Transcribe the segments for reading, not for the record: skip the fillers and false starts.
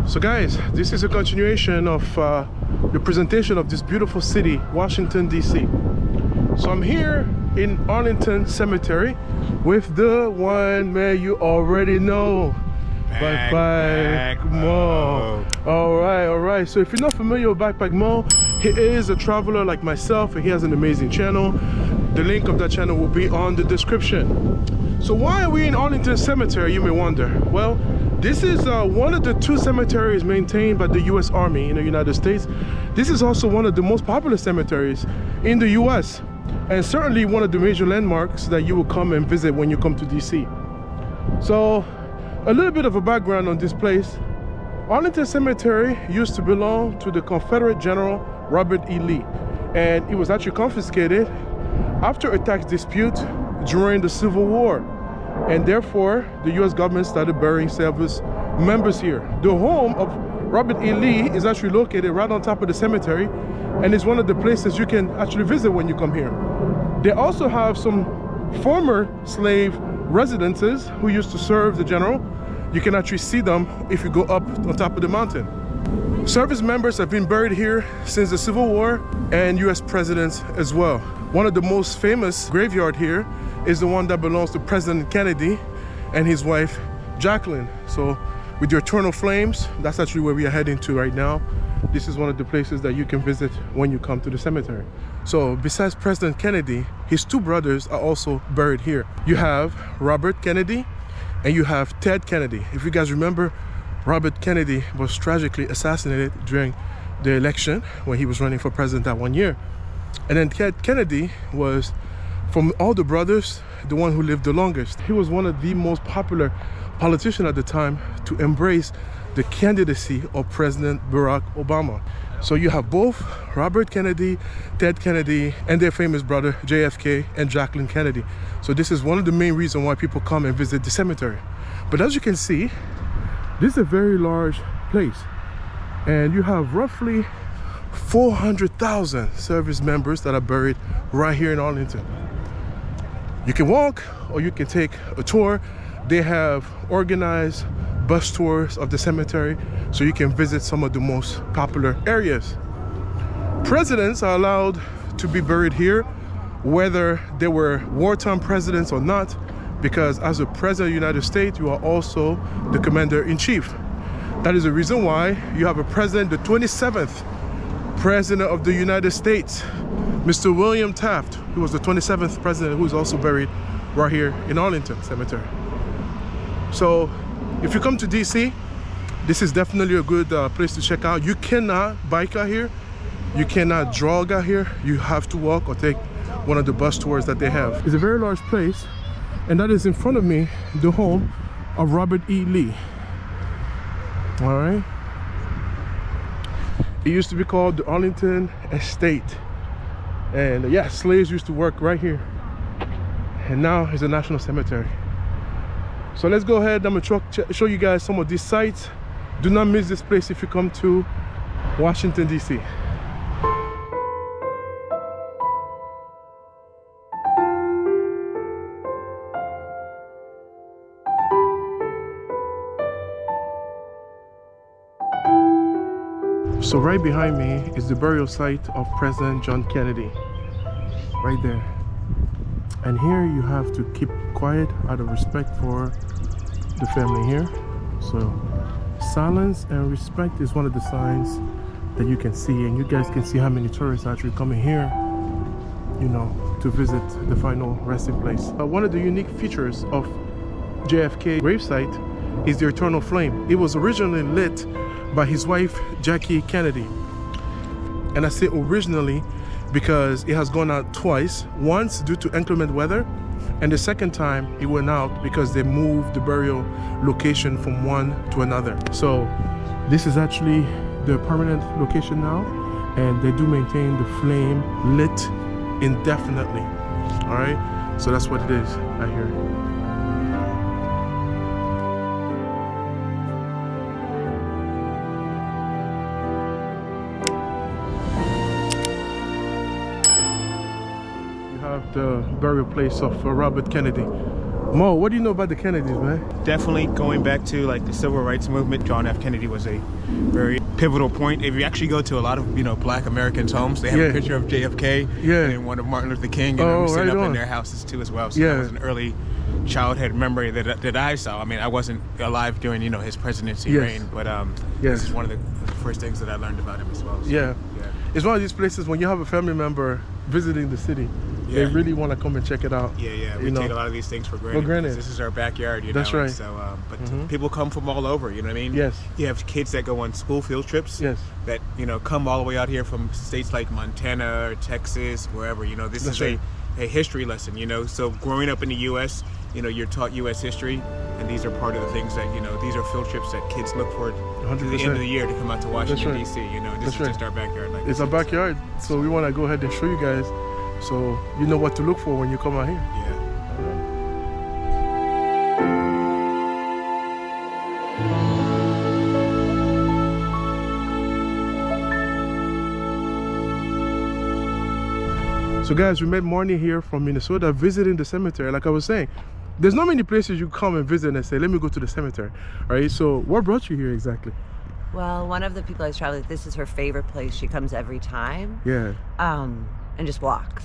So guys, this is a continuation of the presentation of this beautiful city, Washington, D.C. So I'm here in Arlington Cemetery with the one man you already know, Backpack Mo. All right. So if you're not familiar with Backpack Mo, he is a traveler like myself, and he has an amazing channel. The link of that channel will be on the description. So why are we in Arlington Cemetery, you may wonder? Well, this is one of the two cemeteries maintained by the U.S. Army in the United States. This is also one of the most popular cemeteries in the U.S. and certainly one of the major landmarks that you will come and visit when you come to D.C. So a little bit of a background on this place. Arlington Cemetery used to belong to the Confederate General Robert E. Lee, and it was actually confiscated after a tax dispute during the Civil War. And therefore, the U.S. government started burying service members here. The home of Robert E. Lee is actually located right on top of the cemetery, and it's one of the places you can actually visit when you come here. They also have some former slave residences who used to serve the general. You can actually see them if you go up on top of the mountain. Service members have been buried here since the Civil War, and U.S. presidents as well. One of the most famous graveyard here is the one that belongs to President Kennedy and his wife Jacqueline. So with your eternal flames, that's actually where we are heading to right now. This is one of the places that you can visit when you come to the cemetery. So besides President Kennedy, his two brothers are also buried here. You have Robert Kennedy and you have Ted Kennedy. If you guys remember, Robert Kennedy was tragically assassinated during the election when he was running for president that one year. And then Ted Kennedy was, from all the brothers, the one who lived the longest. He was one of the most popular politicians at the time to embrace the candidacy of President Barack Obama. So you have both Robert Kennedy, Ted Kennedy, and their famous brother JFK and Jacqueline Kennedy. So this is one of the main reasons why people come and visit the cemetery. But as you can see, this is a very large place, and you have roughly 400,000 service members that are buried right here in Arlington. You can walk or you can take a tour. They have organized bus tours of the cemetery so you can visit some of the most popular areas. Presidents are allowed to be buried here, whether they were wartime presidents or not, because as a president of the United States, you are also the commander-in-chief. That is the reason why you have a president, the 27th president of the United States, Mr. William Taft, who was the 27th president, who is also buried right here in Arlington Cemetery. So if you come to DC, this is definitely a good place to check out. You cannot bike out here, you cannot jog out here, you have to walk or take one of the bus tours that they have. It's a very large place, and that is in front of me, the home of Robert E. Lee. All right. It used to be called the Arlington Estate, and yeah, slaves used to work right here, and now it's a national cemetery. So let's go ahead. I'm gonna show you guys some of these sites. Do not miss this place if you come to Washington, D.C. So right behind me is the burial site of President John Kennedy, right there. And here you have to keep quiet out of respect for the family here. So silence and respect is one of the signs that you can see, and you guys can see how many tourists are actually coming here, you know, to visit the final resting place. One of the unique features of JFK gravesite is the eternal flame. It was originally lit by his wife Jackie Kennedy, and I say originally because it has gone out twice, once due to inclement weather, and the second time it went out because they moved the burial location from one to another. So this is actually the permanent location now, and they do maintain the flame lit indefinitely. All right, so that's what it is right here. The burial place of Robert Kennedy. Mo, what do you know about the Kennedys, man? Definitely going back to like the civil rights movement, John F. Kennedy was a very pivotal point. If you actually go to a lot of, Black Americans' homes, they have a picture of JFK and then one of Martin Luther King, and sitting up in their houses too as well. So that was an early childhood memory that I saw. I mean, I wasn't alive during, his presidency reign, but this is one of the first things that I learned about him as well. So, it's one of these places when you have a family member visiting the city, they really want to come and check it out. We take a lot of these things for granted. This is our backyard, That's right. So, but people come from all over, you know what I mean? Yes. You have kids that go on school field trips. Yes. That, come all the way out here from states like Montana or Texas, wherever, this is a history lesson, So growing up in the U.S., you're taught U.S. history, and these are part of the things that, these are field trips that kids look forward to the end of the year to come out to Washington, D.C. This is just our backyard. It's our backyard, so we want to go ahead and show you guys so you know what to look for when you come out here. So guys, we met Marnie here from Minnesota visiting the cemetery. Like I was saying, there's not many places you come and visit and say, let me go to the cemetery. All right, so what brought you here exactly? Well, one of the people I was traveling with, this is her favorite place. She comes every time. Yeah. And just walks.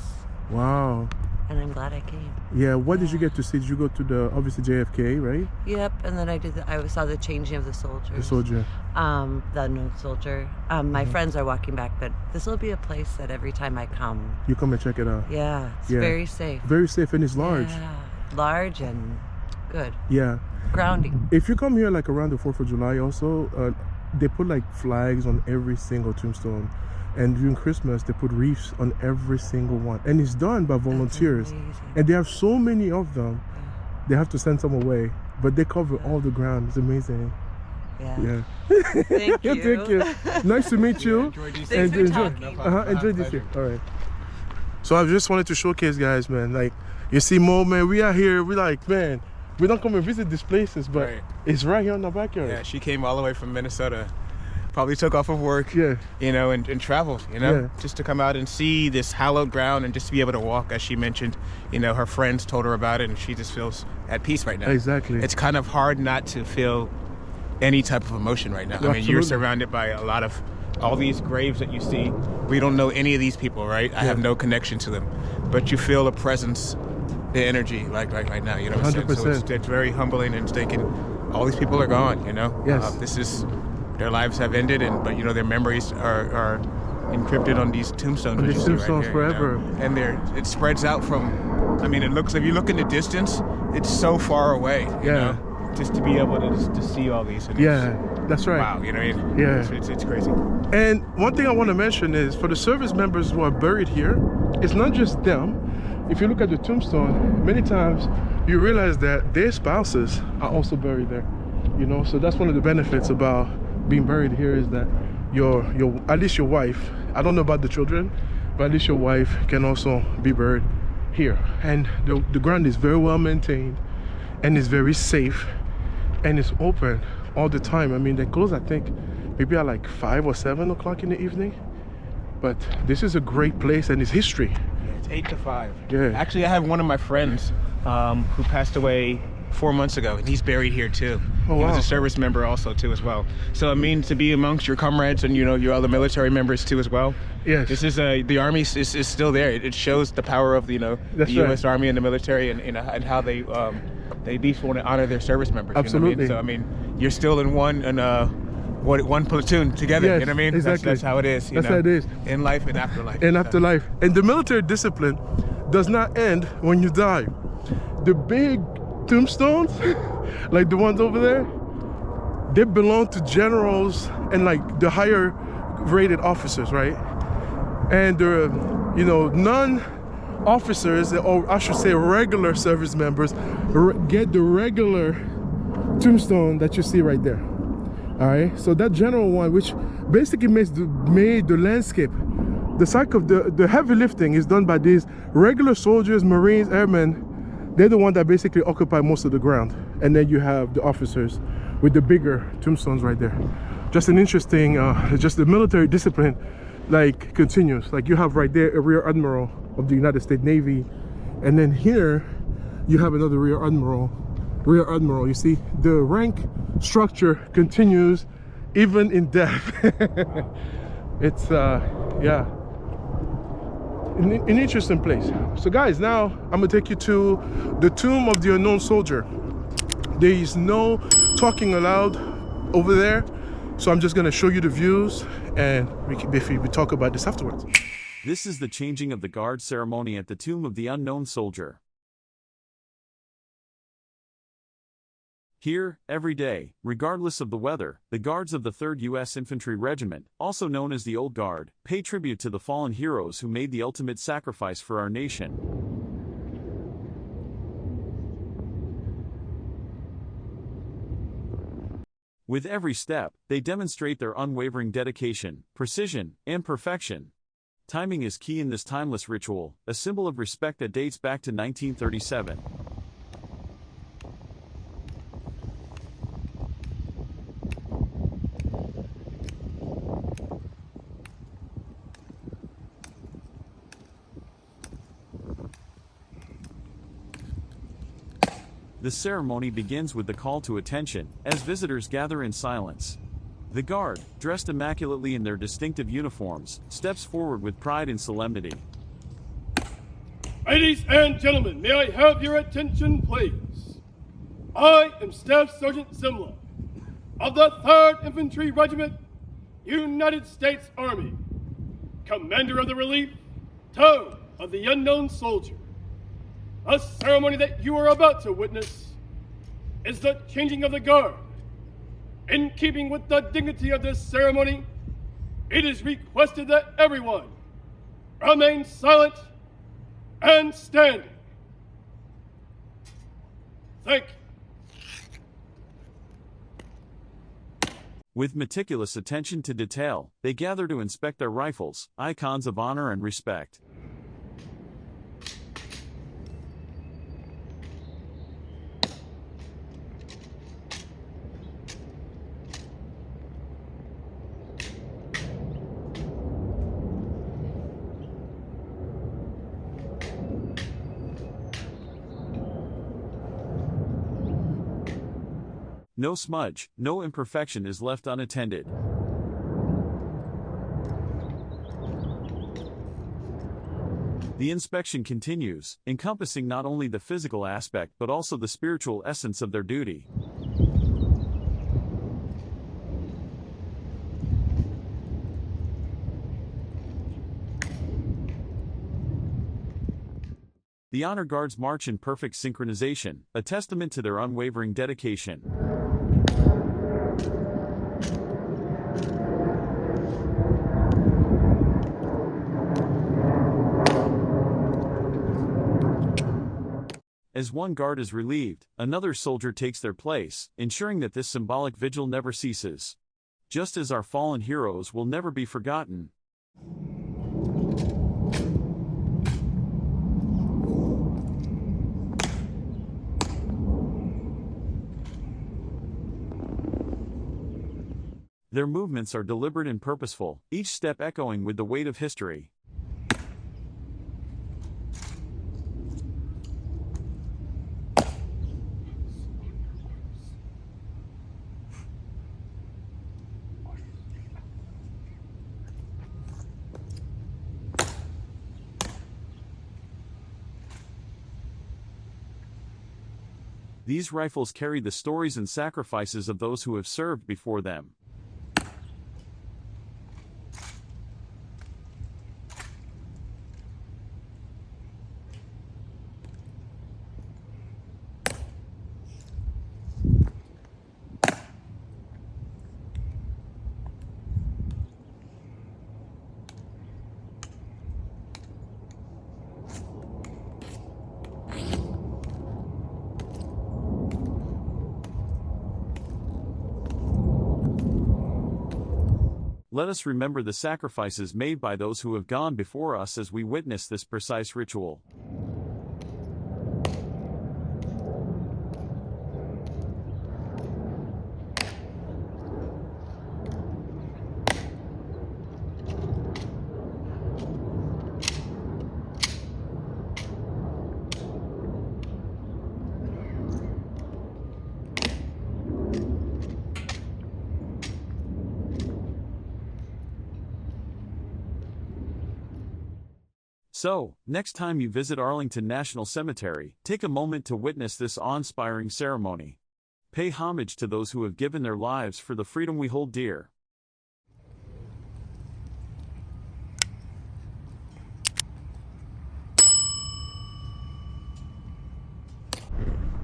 Wow. And I'm glad I came. Yeah, what did you get to see? Did you go to the, obviously JFK, right? Yep, and then I saw the changing of the soldiers. The soldier. The no soldier. My friends are walking back, but this will be a place that every time I come. You come and check it out. Yeah, it's very safe. Very safe, and it's large. Yeah, large and good. Yeah. Grounding. If you come here like around the 4th of July also, they put like flags on every single tombstone. And during Christmas, they put wreaths on every single one. And it's done by volunteers. And they have so many of them, they have to send some away. But they cover all the ground. It's amazing. Yeah. Thank you. Thank you. Nice to meet you. Enjoy this here. All right. So I just wanted to showcase, guys, man. Like, you see Mo, man, we are here. We're like, man, we don't come and visit these places, but it's right here in the backyard. Yeah, she came all the way from Minnesota. Probably took off of work, and traveled, just to come out and see this hallowed ground and just to be able to walk, as she mentioned. Her friends told her about it, and she just feels at peace right now. Exactly. It's kind of hard not to feel any type of emotion right now. I mean, you're surrounded by all these graves that you see. We don't know any of these people, right? I have no connection to them, but you feel a presence, the energy, like right now. You know what I'm saying? So it's very humbling and thinking, all these people are gone. Yes. This is. Their lives have ended, but their memories are encrypted on these tombstones. On these tombstones forever. And it spreads out from. I mean, it looks. If you look in the distance, it's so far away. You know, just to be able to see all these. And that's right. Wow, you know what I mean? Yeah, it's crazy. And one thing I want to mention is for the service members who are buried here, it's not just them. If you look at the tombstone, many times you realize that their spouses are also buried there. So that's one of the benefits about being buried here is that your at least your wife, I don't know about the children, but at least your wife can also be buried here. And the ground is very well maintained, and it's very safe, and it's open all the time. I mean, they close, I think, maybe at like 5 or 7 o'clock in the evening. But this is a great place, and it's history. Yeah, it's 8 to 5. Yeah. Actually, I have one of my friends who passed away 4 months ago, and he's buried here too. Oh, he was wow. a service member also too as well. So it means to be amongst your comrades and your other military members too as well. Yes. This is the army is still there. It shows the power of the U.S. Army and the military and how they at least want to honor their service members. Absolutely. You know what I mean? So I mean, you're still in one platoon together. Yes, you know what I mean? Exactly. That's how it is. That's how it is. In life and afterlife. In afterlife. And the military discipline does not end when you die. The big tombstones, like the ones over there, they belong to generals and like the higher rated officers, right? And the non-officers, or I should say regular service members, get the regular tombstone that you see right there. All right, so that general one, which basically made the landscape, the cycle of the heavy lifting is done by these regular soldiers, Marines, airmen. They're the one that basically occupy most of the ground. And then you have the officers with the bigger tombstones right there. Just an interesting, just the military discipline like continues. Like you have right there a rear admiral of the United States Navy. And then here you have another rear admiral. You see, the rank structure continues even in death. It's yeah, an interesting place. So guys, now I'm gonna take you to the tomb of the unknown soldier. There is no talking allowed over there, so I'm just gonna show you the views, and we talk about this afterwards. This is the changing of the guard ceremony at the tomb of the unknown soldier. Here, every day, regardless of the weather, the guards of the 3rd U.S. Infantry Regiment, also known as the Old Guard, pay tribute to the fallen heroes who made the ultimate sacrifice for our nation. With every step, they demonstrate their unwavering dedication, precision, and perfection. Timing is key in this timeless ritual, a symbol of respect that dates back to 1937. The ceremony begins with the call to attention, as visitors gather in silence. The guard, dressed immaculately in their distinctive uniforms, steps forward with pride and solemnity. Ladies and gentlemen, may I have your attention, please? I am Staff Sergeant Simla of the 3rd Infantry Regiment, United States Army, Commander of the Relief, Tomb of the Unknown Soldier. The ceremony that you are about to witness is the changing of the guard. In keeping with the dignity of this ceremony, it is requested that everyone remain silent and standing. Thank you. With meticulous attention to detail, they gather to inspect their rifles, icons of honor and respect. No smudge, no imperfection is left unattended. The inspection continues, encompassing not only the physical aspect but also the spiritual essence of their duty. The honor guards march in perfect synchronization, a testament to their unwavering dedication. As one guard is relieved, another soldier takes their place, ensuring that this symbolic vigil never ceases. Just as our fallen heroes will never be forgotten. Their movements are deliberate and purposeful, each step echoing with the weight of history. These rifles carry the stories and sacrifices of those who have served before them. Let us remember the sacrifices made by those who have gone before us as we witness this precise ritual. So, next time you visit Arlington National Cemetery, take a moment to witness this awe-inspiring ceremony. Pay homage to those who have given their lives for the freedom we hold dear.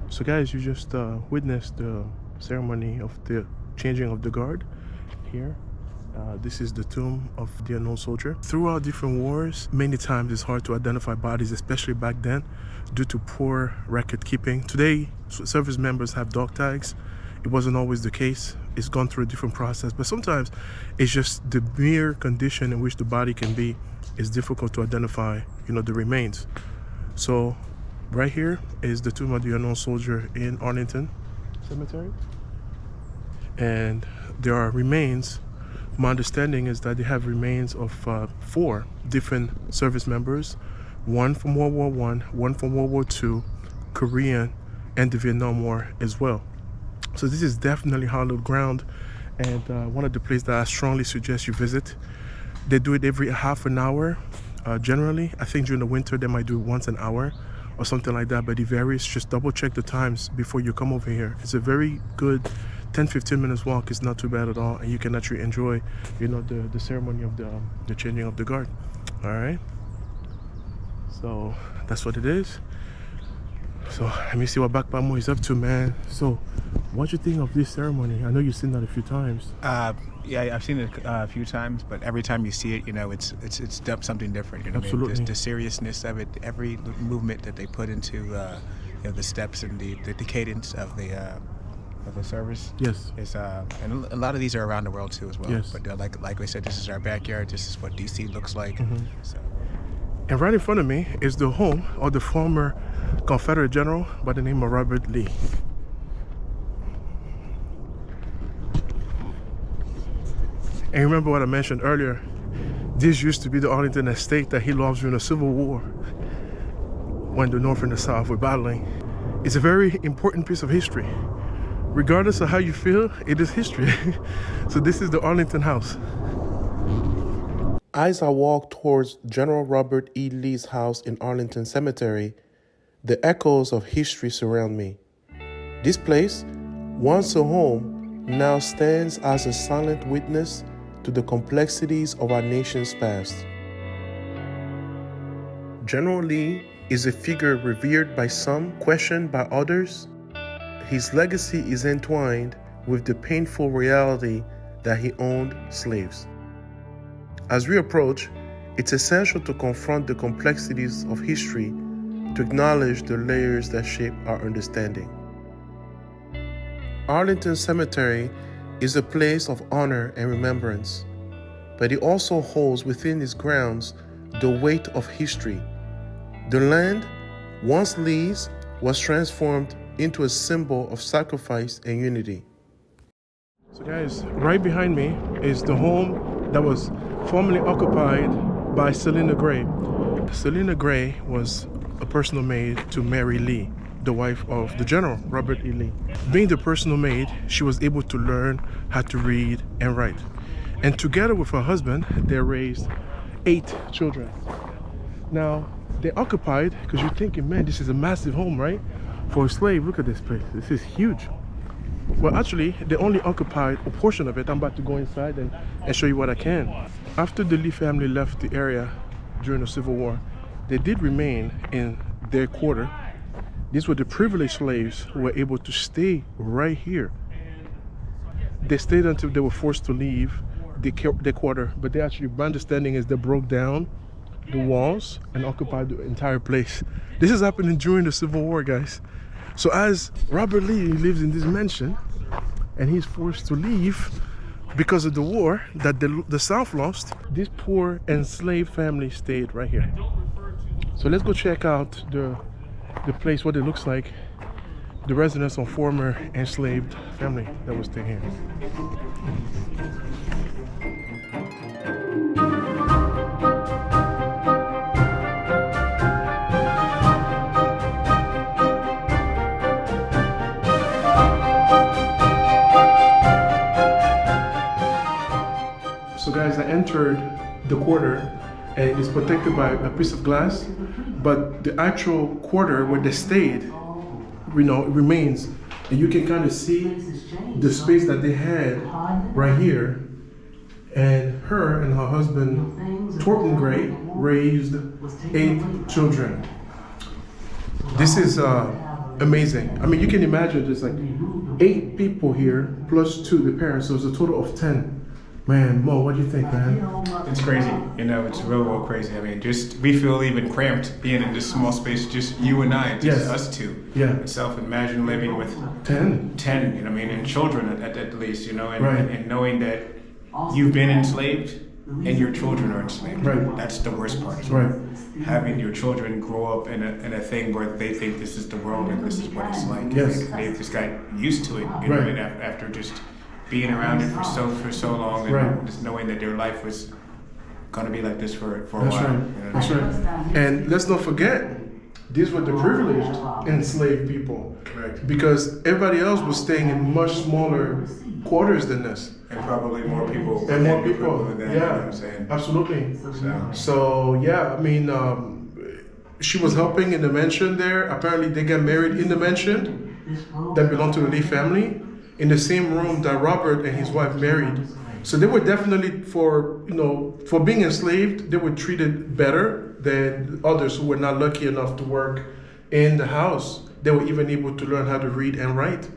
So guys, you just witnessed the ceremony of the changing of the guard here. This is the tomb of the unknown soldier. Throughout different wars, many times it's hard to identify bodies, especially back then, due to poor record keeping. Today, service members have dog tags. It wasn't always the case. It's gone through a different process, but sometimes it's just the mere condition in which the body can be is difficult to identify, the remains. So right here is the tomb of the unknown soldier in Arlington Cemetery. And there are remains. My understanding is that they have remains of 4 different service members, one from World War I, one from World War II, Korean, and the Vietnam War as well. So this is definitely hallowed ground, and one of the places that I strongly suggest you visit. They do it every half an hour. Generally, I think during the winter they might do it once an hour or something like that, but it varies. Just double check the times before you come over here. It's a very good 10-15 minutes walk. Is not too bad at all, and you can actually enjoy the ceremony of the changing of the guard. All right, so that's what it is. So let me see what Bakpamo is up to, man. So what you think of this ceremony? I know you've seen that a few times. Yeah, I've seen it a few times, but every time you see it, it's something different. Absolutely. What I mean? The seriousness of it, every movement that they put into the steps and the cadence of the service. Yes. Is and a lot of these are around the world too as well. Yes. But like we said, this is our backyard. This is what DC looks like. Mm-hmm. So. And right in front of me is the home of the former Confederate general by the name of Robert Lee. And remember what I mentioned earlier, this used to be the Arlington estate that he lost during the Civil War when the North and the South were battling. It's a very important piece of history. Regardless of how you feel, it is history. So this is the Arlington House. As I walk towards General Robert E. Lee's house in Arlington Cemetery, the echoes of history surround me. This place, once a home, now stands as a silent witness to the complexities of our nation's past. General Lee is a figure revered by some, questioned by others. His legacy is entwined with the painful reality that he owned slaves. As we approach, it's essential to confront the complexities of history, to acknowledge the layers that shape our understanding. Arlington Cemetery is a place of honor and remembrance, but it also holds within its grounds the weight of history. The land, once Lee's, was transformed into a symbol of sacrifice and unity. So guys, right behind me is the home that was formerly occupied by Selina Gray. Selina Gray was a personal maid to Mary Lee, the wife of the General Robert E. Lee. Being the personal maid, she was able to learn how to read and write. And together with her husband, they raised 8 children. Now, they occupied, because you're thinking, man, this is a massive home, right? For a slave, look at this place. This is huge. Well, actually, they only occupied a portion of it. I'm about to go inside and show you what I can. After the Lee family left the area during the Civil War, they did remain in their quarter. These were the privileged slaves who were able to stay right here. They stayed until they were forced to leave their quarter, but they actually, my understanding is they broke down the walls and occupied the entire place. This is happening during the Civil War, guys. So as Robert Lee lives in this mansion and he's forced to leave because of the war that the South lost, this poor enslaved family stayed right here. So let's go check out the place, what it looks like, the residence of former enslaved family that was staying here. So guys, I entered the quarter and it's protected by a piece of glass, but the actual quarter where they stayed, you know, it remains, and you can kind of see the space that they had right here. And her and her husband, Thornton Gray, raised 8 children. This is amazing. I mean, you can imagine there's like 8 people here plus 2, the parents, so it's a total of 10. Man, Mo, what do you think, man? It's crazy. You know, it's real crazy. I mean, just we feel even cramped being in this small space, just you and I, just us two. Yeah. Itself, imagine living with 10, you know, I mean, and children at least, you know, and, right. and knowing that you've been enslaved and your children are enslaved. Right. That's the worst part. Right. Having your children grow up in a thing where they think this is the world and this is what it's like. Yes. They've just got used to it, you know, Right. and after just being around it for so long, and Right. just knowing that their life was gonna be like this for a That's while. right. You know? That's right. And let's not forget, these were the privileged enslaved people. Correct. Because everybody else was staying in much smaller quarters than this. And probably more people. And more people. Than, you know what Yeah, I'm saying? absolutely. So, So yeah, I mean, she was helping in the mansion there. Apparently, they got married in the mansion that belonged to the Lee family, in the same room that Robert and his wife married. So they were definitely, for being enslaved, they were treated better than others who were not lucky enough to work in the house. They were even able to learn how to read and write.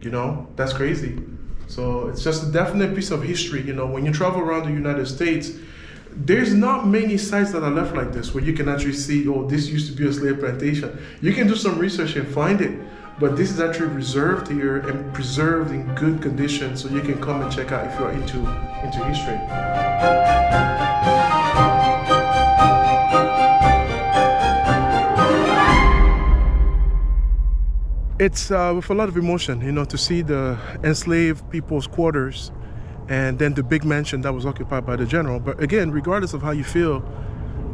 You know, that's crazy. So it's just a definite piece of history. You know, when you travel around the United States, there's not many sites that are left like this where you can actually see, oh, this used to be a slave plantation. You can do some research and find it, but this is actually reserved here and preserved in good condition, so you can come and check out if you're into history. It's with a lot of emotion, you know, to see the enslaved people's quarters and then the big mansion that was occupied by the general. But again, regardless of how you feel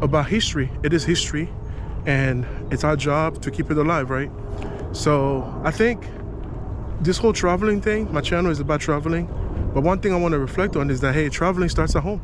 about history, it is history, and it's our job to keep it alive, right? So I think this whole traveling thing, my channel is about traveling, but one thing I want to reflect on is that, hey, traveling starts at home.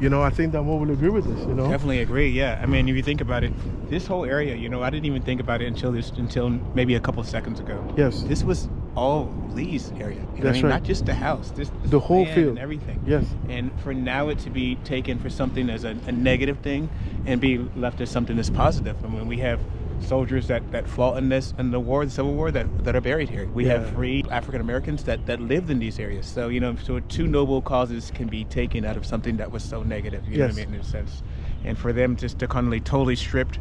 You know, I think that Mo will agree with this, you know? Definitely agree, yeah. I mean, if you think about it, this whole area, you know, I didn't even think about it until maybe a couple seconds ago. Yes. This was all Lee's area. You know, That's right. Not just the house, this the whole land field. and everything. Yes. And for now it to be taken for something as a negative thing and be left as something that's positive. I mean, we have soldiers that fought in the Civil War that are buried here. We have free African Americans that lived in these areas. So, you know, so 2 noble causes can be taken out of something that was so negative, you know what I mean, in a sense. And for them just to totally stripped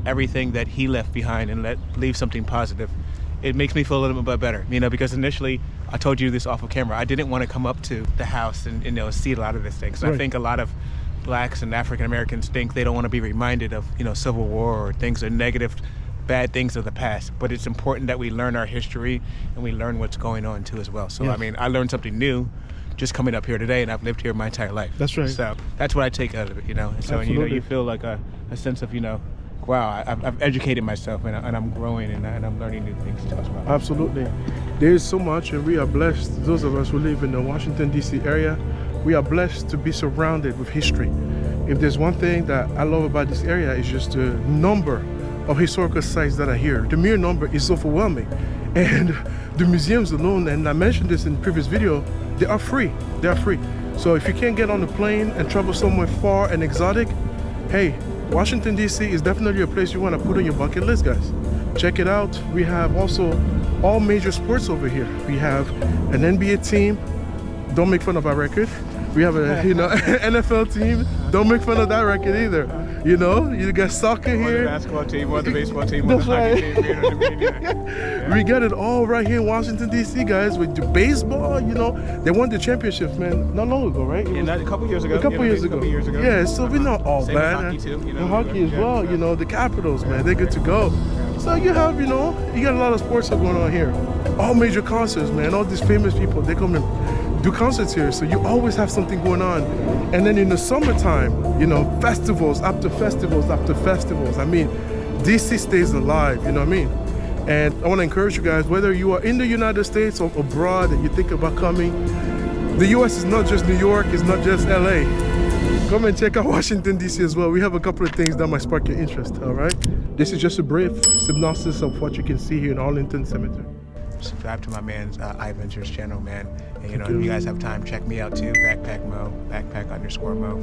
everything that he left behind and leave something positive, it makes me feel a little bit better, you know, because initially, I told you this off of camera, I didn't want to come up to the house and you know, see a lot of this thing. So I think a lot of Blacks and African Americans think they don't want to be reminded of, you know, Civil War or things or negative, bad things of the past. But it's important that we learn our history and we learn what's going on too as well. So I mean, I learned something new just coming up here today, and I've lived here my entire life. That's right. So that's what I take out of it, you know. And so Absolutely. you know, you feel like a sense of, you know, wow, I've educated myself and I'm growing and I'm learning new things too as well. Absolutely. There is so much, and we are blessed, those of us who live in the Washington, D.C. area, we are blessed to be surrounded with history. If there's one thing that I love about this area, is just the number of historical sites that are here. The mere number is overwhelming. And the museums alone, and I mentioned this in the previous video, they are free. They are free. So if you can't get on the plane and travel somewhere far and exotic, hey, Washington, D.C. is definitely a place you want to put on your bucket list, guys. Check it out. We have also all major sports over here. We have an NBA team. Don't make fun of our record. We have a NFL team. Don't make fun of that record either. You know, you got soccer here. Or the basketball team, or the baseball team, That's or the hockey right. team. You know what I mean? Yeah. We got it all right here in Washington, D.C., guys, with the baseball. You know, they won the championship, man, not long ago, right? And a couple years ago. A couple years ago. Yeah, so we're not all Same bad. with hockey too, you know. And hockey as well, you know, the Capitals, man, they're good to go. So you have, you know, you got a lot of sports going on here. All major concerts, man, all these famous people, they come and do concerts here. So you always have something going on. And then in the summertime, you know, festivals after festivals after festivals. I mean, DC stays alive, you know what I mean? And I want to encourage you guys, whether you are in the United States or abroad and you think about coming, the US is not just New York, it's not just LA. come and check out Washington, D.C. as well. We have a couple of things that might spark your interest, all right? This is just a brief synopsis of what you can see here in Arlington Cemetery. Subscribe to my man's Ivaintures channel, man. And, you know, if you guys have time, check me out too. Backpack_Mo.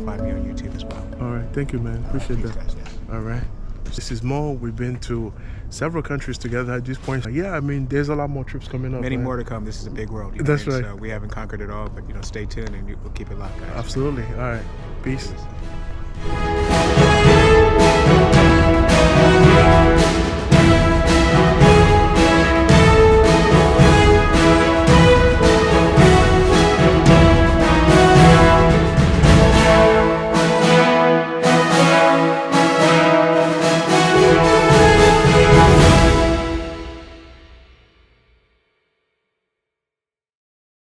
Find me on YouTube as well. All right, thank you, man. Appreciate that. Guys, yes. All right. This is Mo. We've been to several countries together at this point. Yeah, I mean, there's a lot more trips coming up. Many man. more to come. This is a big world. You know That's what I mean? right. So we haven't conquered it all, but, you know, stay tuned and we'll keep it locked, guys. Absolutely. All right. Peace.